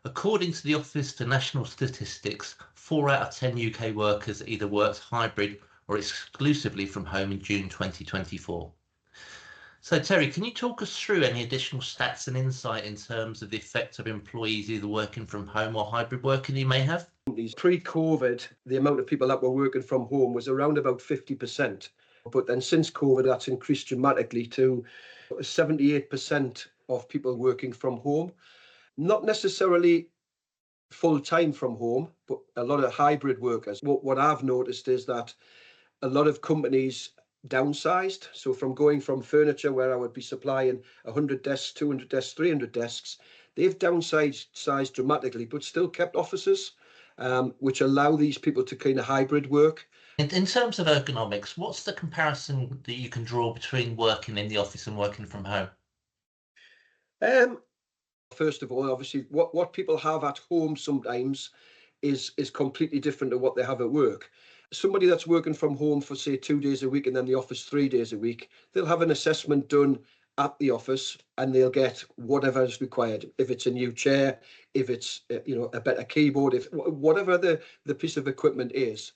According to the Office for National Statistics, 4 out of 10 UK workers either worked hybrid or exclusively from home in June 2024. So Terry, can you talk us through any additional stats and insight in terms of the effect of employees either working from home or hybrid working you may have? Pre-COVID, the amount of people that were working from home was around about 50%. But then since COVID, that's increased dramatically to 78% of people working from home. Not necessarily full-time from home, but a lot of hybrid workers. What I've noticed is that a lot of companies downsized. So from going from furniture where I would be supplying 100 desks, 200 desks, 300 desks, they've downsized dramatically, but still kept offices, which allow these people to kind of hybrid work. In terms of ergonomics, what's the comparison that you can draw between working in the office and working from home? First of all, obviously, what people have at home sometimes is completely different to what they have at work. Somebody that's working from home for, say, 2 days a week and then the office 3 days a week, they'll have an assessment done at the office and they'll get whatever is required. If it's a new chair, if it's a better keyboard, if whatever the piece of equipment is,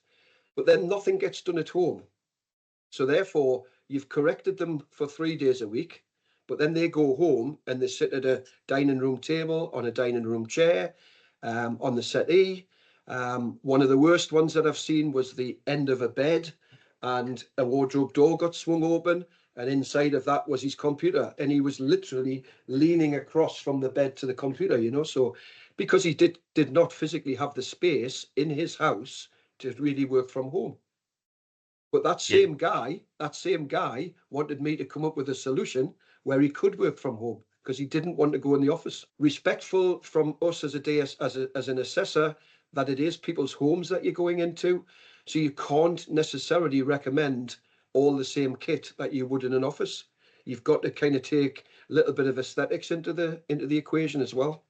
but then nothing gets done at home. So therefore, you've corrected them for 3 days a week, but then they go home and they sit at a dining room table, on a dining room chair, on the settee. One of the worst ones that I've seen was the end of a bed and a wardrobe door got swung open, and inside of that was his computer, and he was literally leaning across from the bed to the computer, so because he did not physically have the space in his house to really work from home. But that same guy wanted me to come up with a solution where he could work from home because he didn't want to go in the office. Respectful from us as an assessor that it is people's homes that you're going into, so you can't necessarily recommend all the same kit that you would in an office. You've got to kind of take a little bit of aesthetics into the equation as well.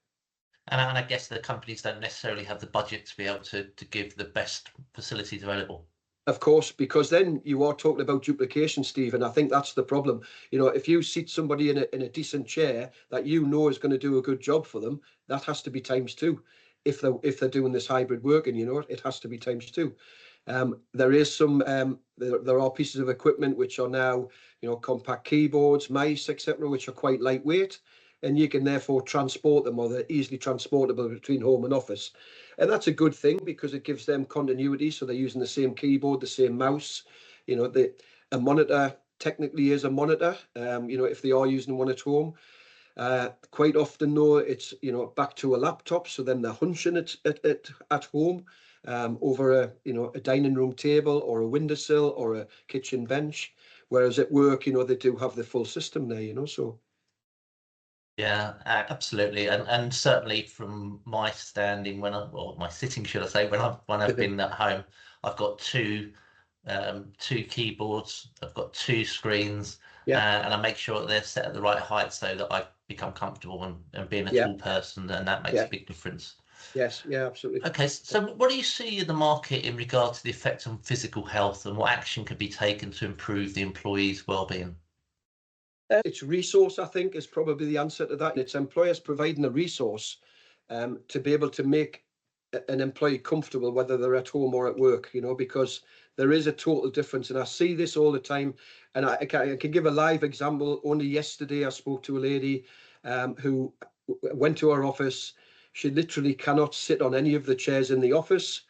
And I guess the companies don't necessarily have the budget to be able to give the best facilities available. Of course, because then you are talking about duplication, Steve, and I think that's the problem. If you seat somebody in a decent chair that is going to do a good job for them, that has to be times two. If they're doing this hybrid working, it has to be times two. There is some there are pieces of equipment which are now compact keyboards, mice, etc., which are quite lightweight, and you can therefore transport them, or they're easily transportable between home and office. And that's a good thing because it gives them continuity. So they're using the same keyboard, the same mouse. A monitor technically is a monitor. If they are using one at home, quite often though it's back to a laptop. So then they're hunching it at home over a dining room table or a windowsill or a kitchen bench. Whereas at work, they do have the full system there. So. Yeah, absolutely, and certainly from my standing my sitting, should I say, when I've been at home, I've got two keyboards, I've got two screens, and I make sure that they're set at the right height so that I become comfortable and being a tall person, and that makes a big difference. Yes, yeah, absolutely. Okay, so what do you see in the market in regard to the effect on physical health and what action could be taken to improve the employees' well-being? It's resource, I think, is probably the answer to that. And it's employers providing a resource to be able to make an employee comfortable, whether they're at home or at work, because there is a total difference. And I see this all the time. And I can give a live example. Only yesterday, I spoke to a lady who went to her office. She literally cannot sit on any of the chairs in the office.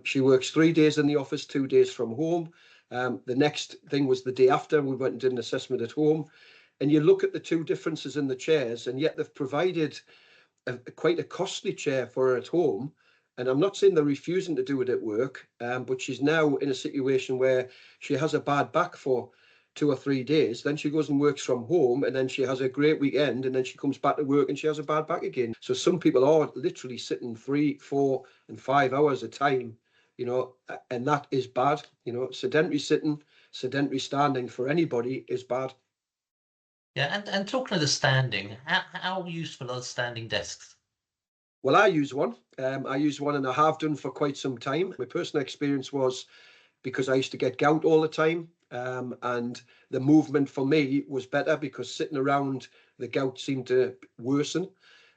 She works 3 days in the office, 2 days from home. The next thing was the day after, we went and did an assessment at home. And you look at the two differences in the chairs, and yet they've provided quite a costly chair for her at home. And I'm not saying they're refusing to do it at work, but she's now in a situation where she has a bad back for 2 or 3 days. Then she goes and works from home, and then she has a great weekend, and then she comes back to work and she has a bad back again. So some people are literally sitting 3, 4, and 5 hours a time, and that is bad. Sedentary sitting, sedentary standing for anybody is bad. Yeah, and talking of the standing, how useful are the standing desks? Well, I use one. And I have done for quite some time. My personal experience was because I used to get gout all the time, and the movement for me was better because sitting around, the gout seemed to worsen.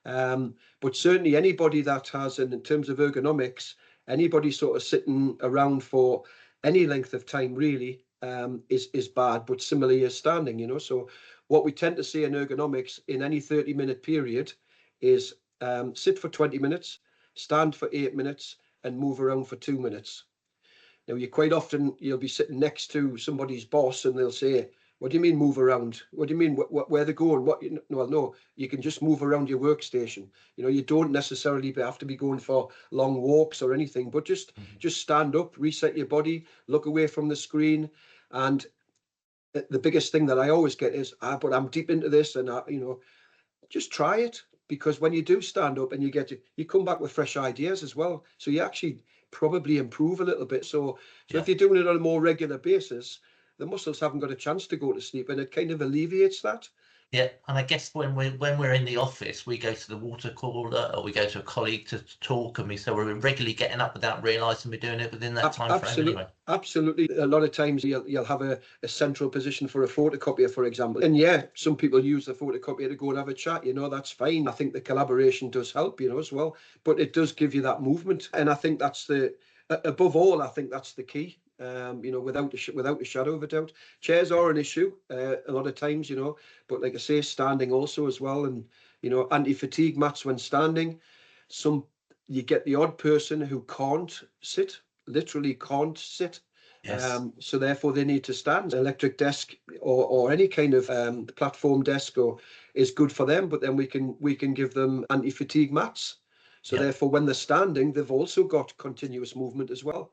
But certainly anybody that has, and in terms of ergonomics, anybody sort of sitting around for any length of time really is bad, but similarly is standing, you know. So what we tend to see in ergonomics in any 30-minute period is sit for 20 minutes, stand for 8 minutes, and move around for 2 minutes. Now, you quite often, you'll be sitting next to somebody's boss and they'll say, what do you mean move around? What do you mean where they're going? Well, no, you can just move around your workstation. You know, you don't necessarily have to be going for long walks or anything, but just stand up, reset your body, look away from the screen. And the biggest thing that I always get is, but I'm deep into this, and you know, just try it. Because when you do stand up and you come back with fresh ideas as well. So you actually probably improve a little bit. So if you're doing it on a more regular basis, the muscles haven't got a chance to go to sleep, and it kind of alleviates that. Yeah, and I guess when we're in the office, we go to the water cooler or we go to a colleague to talk, and so we're regularly getting up without realising we're doing it within that time frame anyway. Absolutely. A lot of times you'll have a central position for a photocopier, for example. And yeah, some people use the photocopier to go and have a chat, you know, that's fine. I think the collaboration does help, you know, as well. But it does give you that movement. And I think that's above all, I think that's the key. You know, without a shadow of a doubt. Chairs are an issue a lot of times, you know, but like I say, standing also as well. And, you know, anti-fatigue mats when standing. You get the odd person who can't sit, literally can't sit. Yes. So therefore they need to stand. Electric desk or any kind of platform desk is good for them, but then we can give them anti-fatigue mats. So therefore when they're standing, they've also got continuous movement as well.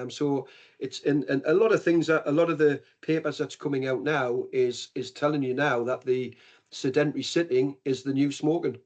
So it's in a lot of things, a lot of the papers that's coming out now is telling you now that the sedentary sitting is the new smoking.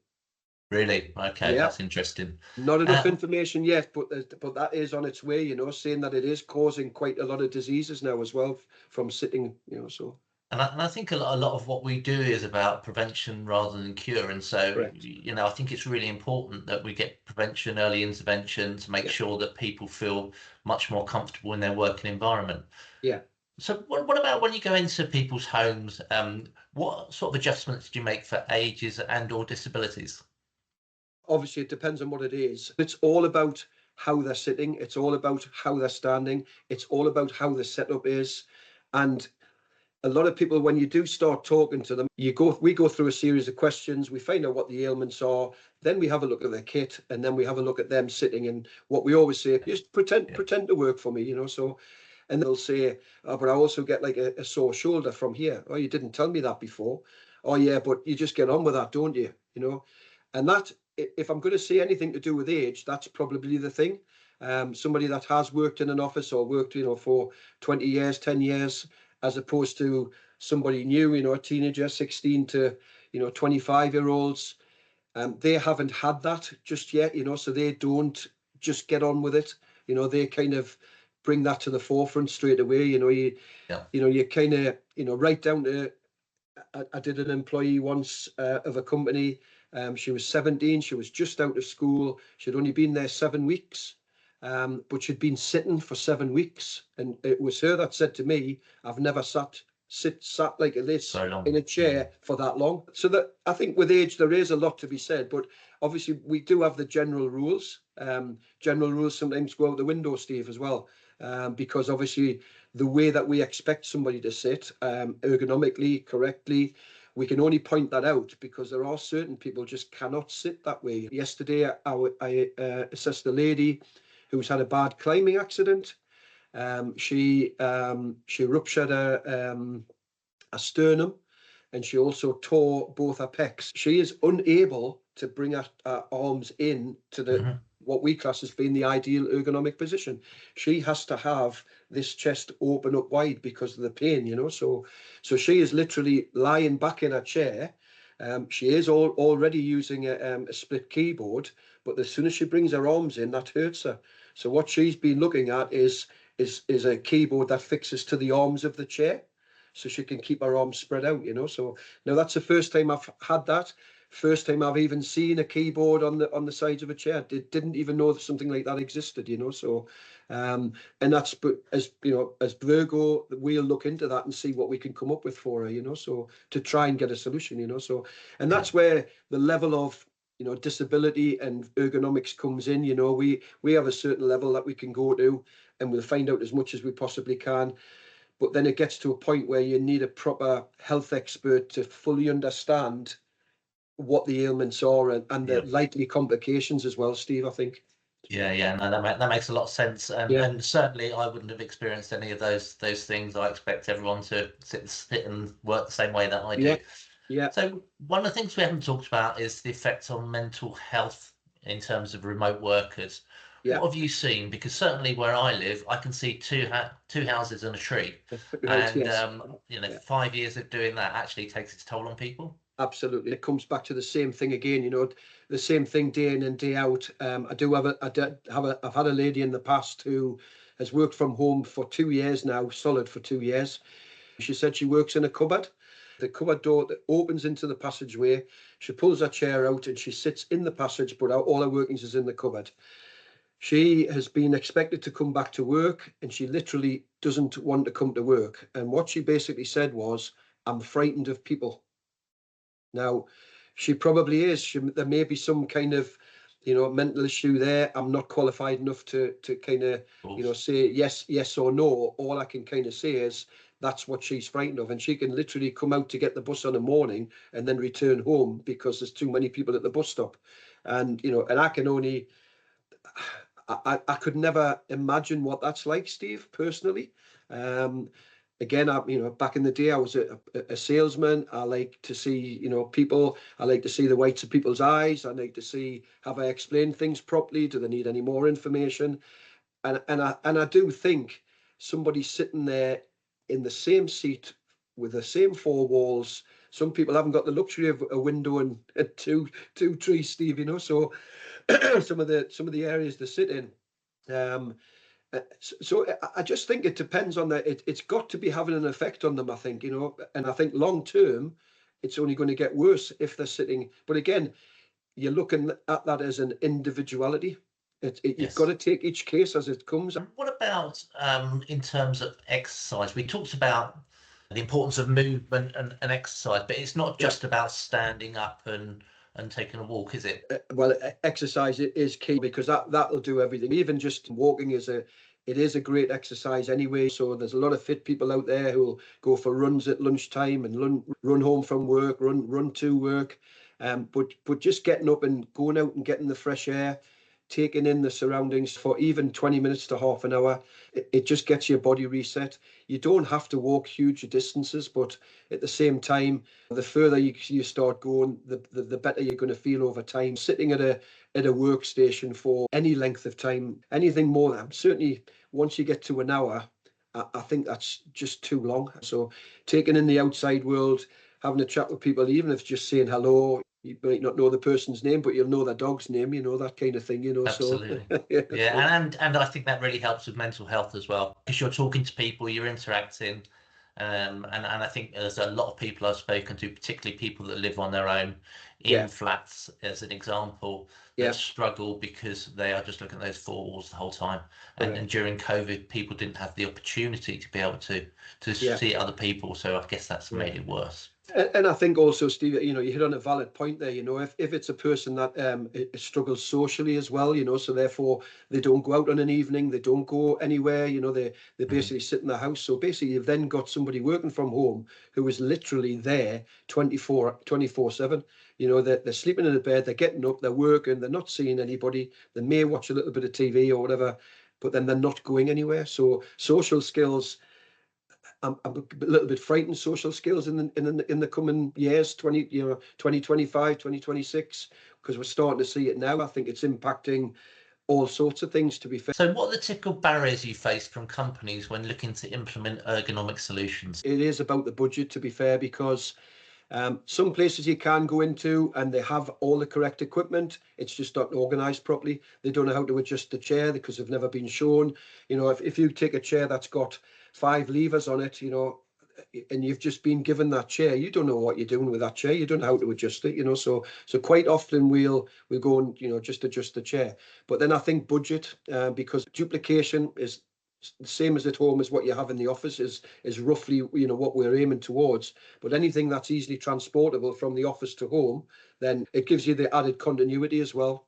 Really? Okay, that's interesting. Not enough information yet, but that is on its way, you know, saying that it is causing quite a lot of diseases now as well from sitting, you know, so. And I think a lot of what we do is about prevention rather than cure. And so, Correct. You know, I think it's really important that we get prevention, early intervention to make sure that people feel much more comfortable in their working environment. Yeah. So what about when you go into people's homes? What sort of adjustments do you make for ages and/or disabilities? Obviously, it depends on what it is. It's all about how they're sitting. It's all about how they're standing. It's all about how the setup is. And a lot of people, when you do start talking to them, we go through a series of questions, we find out what the ailments are, then we have a look at their kit, and then we have a look at them sitting. And what we always say, just pretend to work for me, you know. So, and they'll say, but I also get like a sore shoulder from here. Oh, you didn't tell me that before. Oh yeah, but you just get on with that, don't you? You know, and that, if I'm going to say anything to do with age, that's probably the thing. Somebody that has worked in an office or worked, you know, for 20 years, 10 years, as opposed to somebody new, you know, a teenager, 16 to, you know, 25-year-olds. They haven't had that just yet, you know, so they don't just get on with it. You know, they kind of bring that to the forefront straight away. You know, you know, you kind of, you know, right down to, I did an employee once of a company. She was 17. She was just out of school. She'd only been there 7 weeks. But she'd been sitting for 7 weeks, and it was her that said to me, I've never sat like this in a chair for that long. So that, I think with age there is a lot to be said, but obviously we do have the general rules. General rules sometimes go out the window, Steve, as well, because obviously the way that we expect somebody to sit ergonomically, correctly, we can only point that out because there are certain people just cannot sit that way. Yesterday I assessed a lady who's had a bad climbing accident. She ruptured a sternum, and she also tore both her pecs. She is unable to bring her arms in to the what we class as being the ideal ergonomic position. She has to have this chest open up wide because of the pain, you know. So she is literally lying back in her chair. She is already using a split keyboard, but as soon as she brings her arms in, that hurts her. So what she's been looking at is a keyboard that fixes to the arms of the chair, so she can keep her arms spread out, you know. So now that's the first time I've had that. First time I've even seen a keyboard on the sides of a chair. Didn't even know that something like that existed, you know. So and that's, as you know, as Vergo, we'll look into that and see what we can come up with for her, you know, so to try and get a solution, you know. So, and that's where the level of disability and ergonomics comes in. We have a certain level that we can go to, and we'll find out as much as we possibly can. But then it gets to a point where you need a proper health expert to fully understand what the ailments are and the likely complications as well, Steve, I think. Yeah, no, that makes a lot of sense, and certainly I wouldn't have experienced any of those things. I expect everyone to sit and work the same way that I do. Yeah. So one of the things we haven't talked about is the effects on mental health in terms of remote workers. Yeah. What have you seen? Because certainly where I live, I can see two houses and a tree, Right, and 5 years of doing that actually takes its toll on people. Absolutely. It comes back to the same thing again, the same thing day in and day out. I've had a lady in the past who has worked from home for 2 years now, solid for 2 years. She said she works in a cupboard. The cupboard door that opens into the passageway. She pulls her chair out and she sits in the passage, but all her workings is in the cupboard. She has been expected to come back to work and she literally doesn't want to come to work. And what she basically said was, "I'm frightened of people." Now, she probably is. There may be some kind of, mental issue there. I'm not qualified enough to kind of, say yes or no. All I can kind of say is that's what she's frightened of. And she can literally come out to get the bus on a morning and then return home because there's too many people at the bus stop. And, and I can only, I could never imagine what that's like, Steve, personally. Again, back in the day, I was a salesman. I like to see, people. I like to see the whites of people's eyes. I like to see, have I explained things properly? Do they need any more information? And I do think somebody sitting there in the same seat with the same four walls. Some people haven't got the luxury of a window and two trees, Steve. So some of the areas they sit in. So I just think it depends on that. It's got to be having an effect on them, I think, and I think long term, it's only going to get worse if they're sitting. But again, you're looking at that as an individuality. You've got to take each case as it comes. What about in terms of exercise? We talked about the importance of movement and exercise, but it's not just about standing up and taking a walk, is it? Well, exercise is key because that'll do everything. Even just walking is a great exercise anyway. So there's a lot of fit people out there who'll go for runs at lunchtime and run home from work, run to work. But just getting up and going out and getting the fresh air, taking in the surroundings for even 20 minutes to half an hour, it just gets your body reset. You don't have to walk huge distances, but at the same time, the further you start going, the better you're going to feel over time. Sitting at a workstation for any length of time, anything more than, certainly once you get to an hour, I think that's just too long. So taking in the outside world, having a chat with people, even if it's just saying hello. You might not know the person's name, but you'll know their dog's name, that kind of thing, Absolutely. So, and I think that really helps with mental health as well, because you're talking to people, you're interacting, and I think there's a lot of people I've spoken to, particularly people that live on their own in flats, as an example, that struggle because they are just looking at those four walls the whole time. And during COVID, people didn't have the opportunity to be able to see other people, so I guess that's made it worse. And I think also, Steve, you hit on a valid point there. If it's a person that struggles socially as well, so therefore they don't go out on an evening, they don't go anywhere, they basically sit in the house. So basically, you've then got somebody working from home who is literally there 24/7. They're sleeping in a bed, they're getting up, they're working, they're not seeing anybody. They may watch a little bit of TV or whatever, but then they're not going anywhere. So social skills. I'm a little bit frightened social skills in the coming years, 2025, 2026, because we're starting to see it now. I think it's impacting all sorts of things, to be fair. So what are the typical barriers you face from companies when looking to implement ergonomic solutions? It is about the budget, to be fair, because some places you can go into and they have all the correct equipment. It's just not organised properly. They don't know how to adjust the chair because they've never been shown. If you take a chair that's got 5 levers on it, and you've just been given that chair, you don't know what you're doing with that chair. You don't know how to adjust it, so quite often we'll go and just adjust the chair. But then I think budget, because duplication is the same as at home as what you have in the office is roughly, what we're aiming towards. But anything that's easily transportable from the office to home, then it gives you the added continuity as well.